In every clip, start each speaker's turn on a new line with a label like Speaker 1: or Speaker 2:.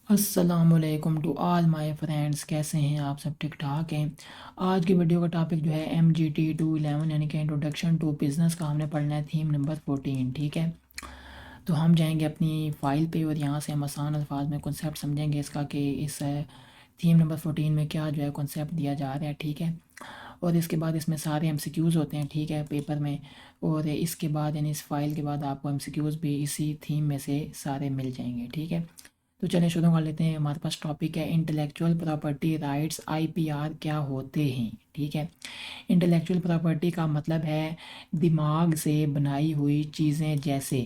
Speaker 1: अस्सलामुअलैकुम to all my friends. कैसे हैं आप सब? ठीक ठाक हैं। आज की वीडियो का टॉपिक जो है MGT 211 यानी कि इंट्रोडक्शन टू बिज़नेस का हमने पढ़ना है, थीम नंबर 14। ठीक है, तो हम जाएंगे अपनी फ़ाइल पे और यहाँ से हम आसान अल्फाज में कॉन्सेप्ट समझेंगे इसका कि इस थीम नंबर 14 में क्या जो है कॉन्सेप्ट दिया जा रहा है। ठीक है, और इसके बाद इसमें सारे MCQs होते हैं। ठीक है, पेपर में। और इसके बाद यानी इस फाइल के बाद आपको MCQs भी इसी थीम में से सारे मिल जाएंगे। ठीक है, तो चलिए शुरू कर लेते हैं। हमारे पास टॉपिक है इंटेलेक्चुअल प्रॉपर्टी राइट्स, IPR क्या होते हैं। ठीक है, इंटेलेक्चुअल प्रॉपर्टी का मतलब है दिमाग से बनाई हुई चीज़ें, जैसे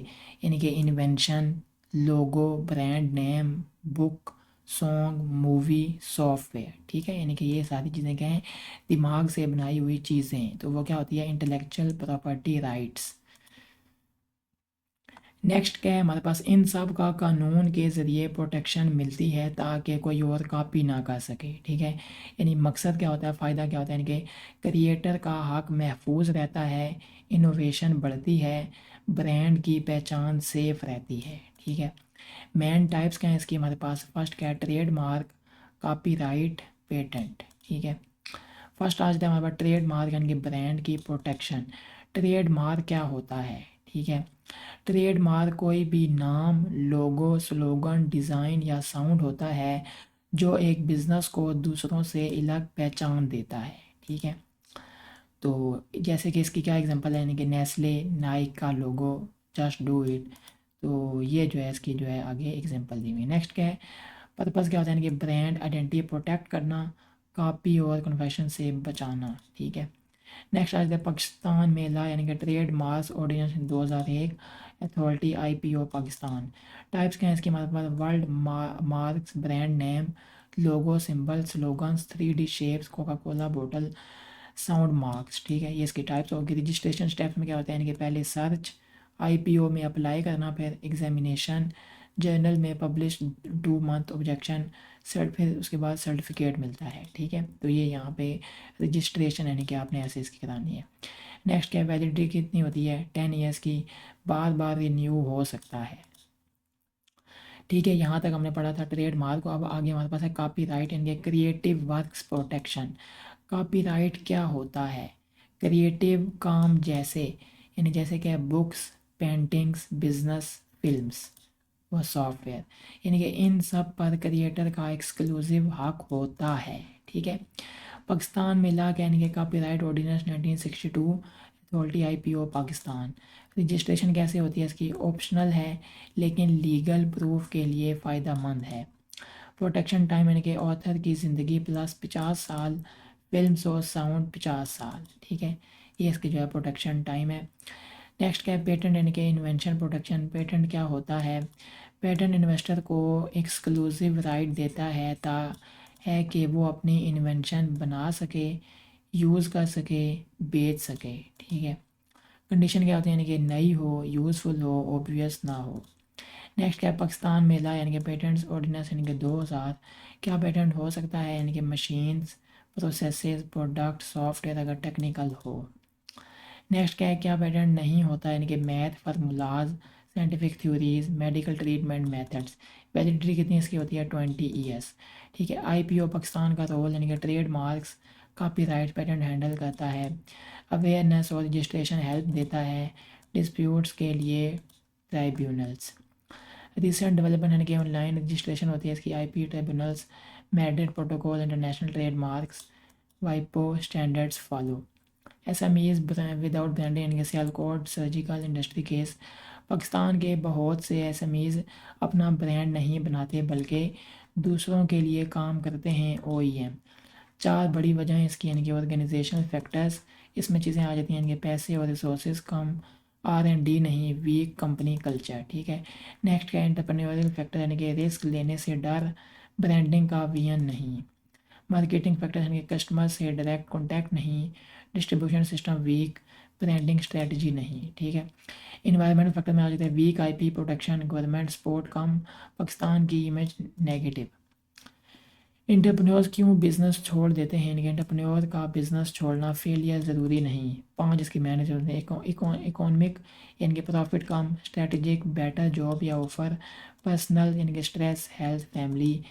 Speaker 1: यानी कि invention, logo, brand name, book, song, movie, software. ठीक है, यानी कि ये सारी चीज़ें क्या हैं? दिमाग से बनाई हुई चीज़ें, तो वो क्या होती है? Intellectual property rights. नेक्स्ट क्या है हमारे पास? इन सब का कानून के ज़रिए प्रोटेक्शन मिलती है ताकि कोई और कॉपी ना कर सके। ठीक है, यानी मकसद क्या होता है, फ़ायदा क्या होता है? यानी कि क्रिएटर का हक महफूज रहता है, इनोवेशन बढ़ती है, ब्रांड की पहचान सेफ रहती है। ठीक है, मेन टाइप्स क्या हैं इसकी हमारे पास? फर्स्ट क्या है? Trademark, copyright, patent. ठीक है, फर्स्ट आज हमारे पास ट्रेडमार्क यानी कि ब्रांड की प्रोटेक्शन। ट्रेडमार्क क्या होता है? ठीक है, ट्रेडमार्क कोई भी नाम, लोगो, स्लोगन, डिज़ाइन या साउंड होता है जो एक बिज़नेस को दूसरों से अलग पहचान देता है। ठीक है, तो जैसे कि इसकी क्या एग्जांपल है, यानी कि नेस्ले, नाइक का लोगो, जस्ट डू इट। तो ये जो है इसकी जो है आगे एग्जांपल दी हुई है। नेक्स्ट क्या है? पर्पज़ क्या होता है? यानी कि ब्रांड आइडेंटिटी प्रोटेक्ट करना, कॉपी और कन्फेशन से बचाना। ठीक है, नेक्स्ट आज है पाकिस्तान मेला यानी कि trade marks ordinance 2001, authority IPO Pakistan. Types क्या हैं इसके? हमारे पास word marks, brand name, logo, symbol, slogans, 3D shapes, Coca Cola बोतल, साउंड मार्क्स। ठीक है, ये इसकी टाइप्स होगी। रजिस्ट्रेशन स्टेप्स में क्या होता है? यानी कि पहले सर्च, IPO में अप्लाई करना, फिर एग्जामिनेशन, जर्नल में पब्लिश, 2 मंथ ऑब्जेक्शन, सर्ट, फिर उसके बाद सर्टिफिकेट मिलता है। ठीक है, तो ये यहाँ पे रजिस्ट्रेशन यानी कि आपने ऐसे इसकी करानी है। नेक्स्ट क्या? वैलिडिटी कितनी होती है? 10 ईयर्स की, बार बार रिन्यू हो सकता है। ठीक है, यहाँ तक हमने पढ़ा था ट्रेडमार्क को। अब आगे हमारे पास है कॉपीराइट यानी क्रिएटिव वर्क्स प्रोटेक्शन। कॉपीराइट क्या होता है? क्रिएटिव काम, जैसे यानी जैसे क्या? बुक्स, पेंटिंग्स, बिजनेस, फिल्म्स व सॉफ्टवेयर, यानी कि इन सब पर क्रिएटर का एक्सक्लूसिव हक होता है। ठीक है, पाकिस्तान में ला यानी कि copyright ordinance 1962, authority IPO Pakistan. Registration कैसे होती है इसकी? ऑप्शनल है लेकिन लीगल प्रूफ के लिए फ़ायदा मंद है। प्रोटेक्शन टाइम यानी कि ऑथर की ज़िंदगी प्लस 50 साल, फिल्म और साउंड 50 साल। ठीक है, ये इसकी जो है प्रोटेक्शन टाइम है। नेक्स्ट क्या है? पेटेंट यानी कि इन्वेंशन प्रोटेक्शन। पेटेंट क्या होता है? पेटेंट इन्वेस्टर को एक्सक्लूसिव राइट देता है है कि वो अपनी इन्वेंशन बना सके, यूज़ कर सके, बेच सके। ठीक है, कंडीशन क्या होती है? यानी कि नई हो, यूज़फुल हो, ऑब्वियस ना हो। नेक्स्ट क्या है? पाकिस्तान मेला यानी कि पेटेंट्स ऑर्डिनेंस यानी कि 2000। क्या पेटेंट हो सकता है? यानी कि मशीन्स, प्रोसेसेस, प्रोडक्ट, सॉफ्टवेयर अगर टेक्निकल हो। नेक्स्ट क्या है? क्या पेटेंट नहीं होता? यानी कि math, formulas, scientific theories, medical treatment methods. Validity कितनी इसकी होती है? 20 ईयर्स। ठीक है, IPO पाकिस्तान का रोल यानी कि trade marks, copyright, patent handle करता है, अवेयरनेस और रजिस्ट्रेशन हेल्प देता है, डिस्प्यूट्स के लिए ट्राइब्यूनल्स। रिसेंट डेवलपमेंट यानी कि ऑनलाइन रजिस्ट्रेशन होती है इसकी, IP tribunals, Madrid protocol, international trade marks, वाइपो standards follow. SMEs without branding यानी कि Sialkot surgical industry case. Pakistan के बहुत से SMEs अपना ब्रांड नहीं बनाते बल्कि दूसरों के लिए काम करते हैं, OEM। 4 बड़ी वजह इसकी यानी कि ऑर्गेनाइजेशनल फैक्टर्स, इसमें चीज़ें आ जाती हैं यानी कि पैसे और रिसोर्सेज कम, R&D नहीं, वीक कंपनी कल्चर। ठीक है, नेक्स्ट क्या? एंटरप्रेन्योरियल फैक्टर यानी कि रिस्क लेने से डर, ब्रांडिंग का विजन नहीं। मार्केटिंग फैक्टर यानी कि कस्टमर से डायरेक्ट कॉन्टैक्ट नहीं, distribution system weak, branding strategy नहीं। ठीक है, इन्वायरमेंटल फैक्टर में आ जाते हैं weak IP protection, government support कम, पाकिस्तान की इमेज नेगेटिव। एंटरप्रेन्योर्स क्यों बिजनेस छोड़ देते हैं, यानी कि एंटरप्रेन्योर का बिजनेस छोड़ना फेलियर ज़रूरी नहीं। 5 इसकी मेहनत होते हैं। इकोनॉमिक यानी कि प्रॉफिट कम, स्ट्रेटेजिक बेटर जॉब या ऑफर, पर्सनल यानी कि स्ट्रेस, हेल्थ, फैमिली,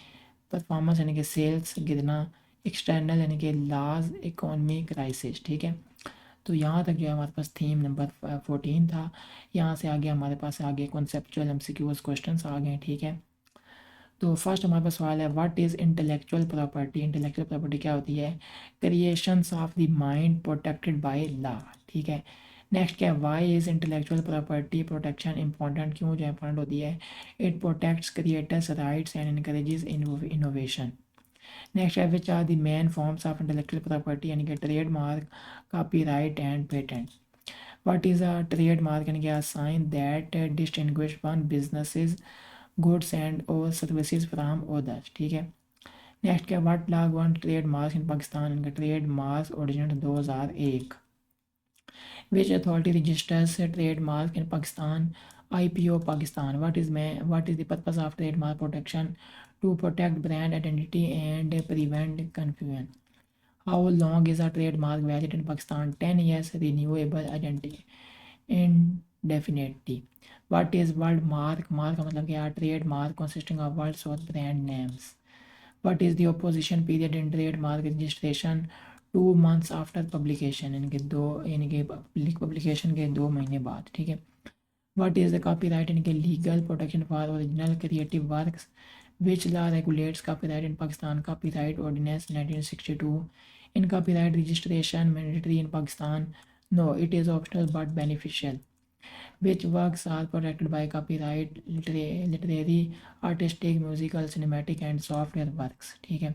Speaker 1: परफॉर्मेंस यानी कि सेल्स गिरना, एक्सटर्नल यानी कि लॉज, इकोनॉमी क्राइसिस। ठीक है, तो यहाँ तक जो है हमारे पास थीम नंबर 14 था। यहाँ से आगे हमारे पास आगे कॉन्सेप्चुअल एमसीक्यूज क्वेश्चंस आ गए। ठीक है, तो फर्स्ट हमारे पास सवाल है, what is intellectual property. Intellectual property क्या होती है? Creations of the mind protected by law. ठीक है, नेक्स्ट क्या है, why is intellectual property protection important, क्यों जो इंपॉर्टेंट होती है? It protects creators rights and encourages innovation. Next है, which are the main forms of intellectual property, यानी कि trademark, copyright and patent. What is a trademark, यानी कि a sign that distinguish one businesses, goods and और services from others. ठीक है, next क्या, what law govern trade marks in Pakistan, इनका trade marks ordinance 2001। Which authority registers trade mark in Pakistan, IPO Pakistan. What is the purpose of trade mark protection, to protect brand identity and prevent confusion. How long is a trade mark valid in Pakistan, 10 years, renewable identity indefinitely. What is world mark? Mark का मतलब क्या है? Trademark consisting of words or brand names. What is the opposition period in trademark registration? 2 months after publication, यानी कि publication के 2 महीने बाद। ठीक है, what is the copyright, यानी कि legal protection for original creative works. Which law regulates copyright in Pakistan? Copyright Ordinance 1962. In copyright registration mandatory in Pakistan? No, it is optional but beneficial. Which works are protected by copyright? Literary, artistic, musical, cinematic and software works। ठीक है,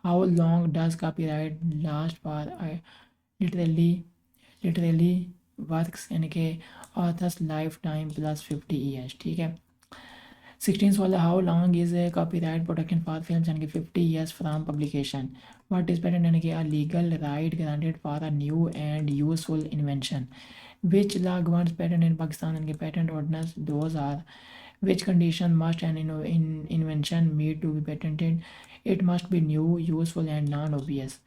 Speaker 1: how long does copyright last for? literally literally works यानी कि author's lifetime plus 50 years। ठीक है, 16 वाला, how long is copyright protection for films, यानी कि 50 years from publication. What is patent, यानी कि a legal right granted for a new and useful invention. Which law governs patent in Pakistan, यानी कि patent ordinance 2000। Which condition must an invention meet to be patented, it must be new, useful and non obvious.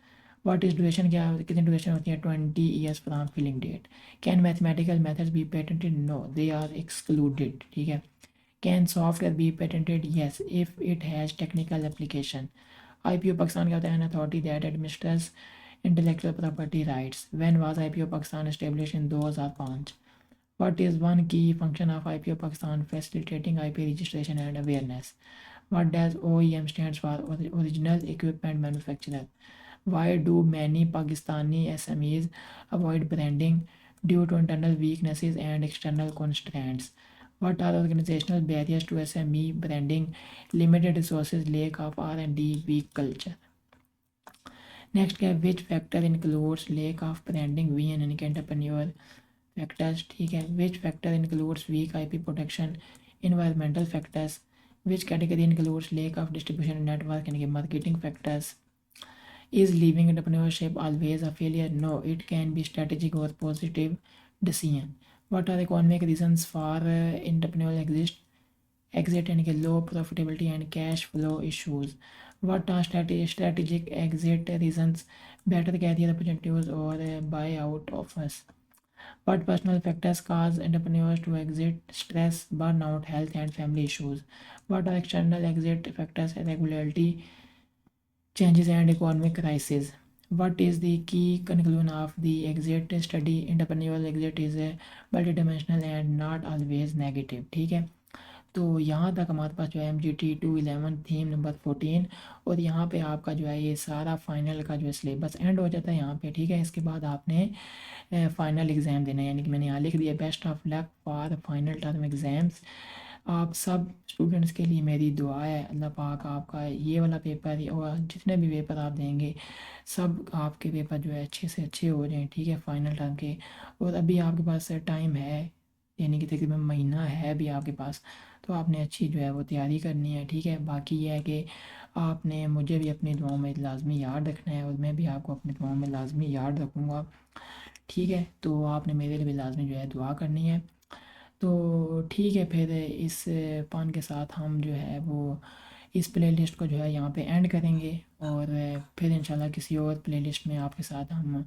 Speaker 1: What is duration, क्या कितनी duration होती है? 20 years from filing date. Can mathematical methods be patented? No, they are excluded. ठीक है, can software be patented? Yes, if it has technical application. IPO Pakistan क्या होता है? An authority that administrates intellectual property rights. When was IPO Pakistan establish? In 2005। What is one key function of IPO Pakistan? Facilitating IP registration and awareness. What does OEM stands for? Original equipment manufacturer. Why do many Pakistani SMEs avoid branding? Due to internal weaknesses and external constraints. What are organizational barriers to SME branding? Limited resources, lack of R&D, weak culture. Next क्या, which factor includes lack of branding, vision and entrepreneur factors? ठीक है, which factor includes weak IP protection, environmental factors? Which category includes lack of distribution network, यानी कि marketing factors? Is leaving entrepreneurship always a failure? No, it can be strategic or positive decision. What are economic reasons for entrepreneurial exit, यानी कि low profitability and cash flow issues? What are strategic exit reasons? Better career opportunities or buyout offers? What personal factors cause entrepreneurs to exit? Stress, burnout, health and family issues. What are external exit factors? Regularity changes and economic crisis. What is the key conclusion of the exit study? Entrepreneurial exit is a multidimensional and not always negative। ठीक है, तो यहाँ तक हमारे पास जो है MGT 211 theme number 14, और यहाँ पे आपका जो है ये सारा फाइनल का जो है सिलेबस एंड हो जाता है यहाँ पे। ठीक है, इसके बाद आपने फाइनल एग्ज़ाम देना है, यानी कि मैंने यहाँ लिख दिया, best of luck for final term exams. आप सब स्टूडेंट्स के लिए मेरी दुआ है, अल्लाह पाक आपका ये वाला पेपर और जितने भी पेपर आप देंगे सब आपके पेपर जो है अच्छे से अच्छे हो जाएं। ठीक है, फाइनल टर्म के, और अभी आपके पास टाइम है, यानी कि तकरीबन महीना है अभी आपके पास, तो आपने अच्छी जो है वो तैयारी करनी है। ठीक है, बाकी ये है कि आपने मुझे भी अपनी दुआओं में लाजमी याद रखना है और मैं भी आपको अपनी दुआओं में लाजमी याद रखूँगा। ठीक है, तो आपने मेरे लिए भी लाजमी जो है दुआ करनी है। तो ठीक है, फिर इस पान के साथ हम जो है वो इस प्लेलिस्ट को जो है यहाँ पे एंड करेंगे, और फिर इंशाल्लाह किसी और प्लेलिस्ट में आपके साथ हम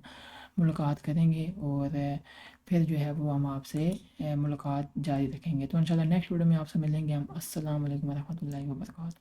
Speaker 1: मुलाकात करेंगे, और फिर जो है वो हम आपसे मुलाकात जारी रखेंगे। तो इंशाल्लाह नेक्स्ट वीडियो में आपसे मिलेंगे हम। अस्सलाम वालेकुम रहमतुल्लाहि व बरकातहू।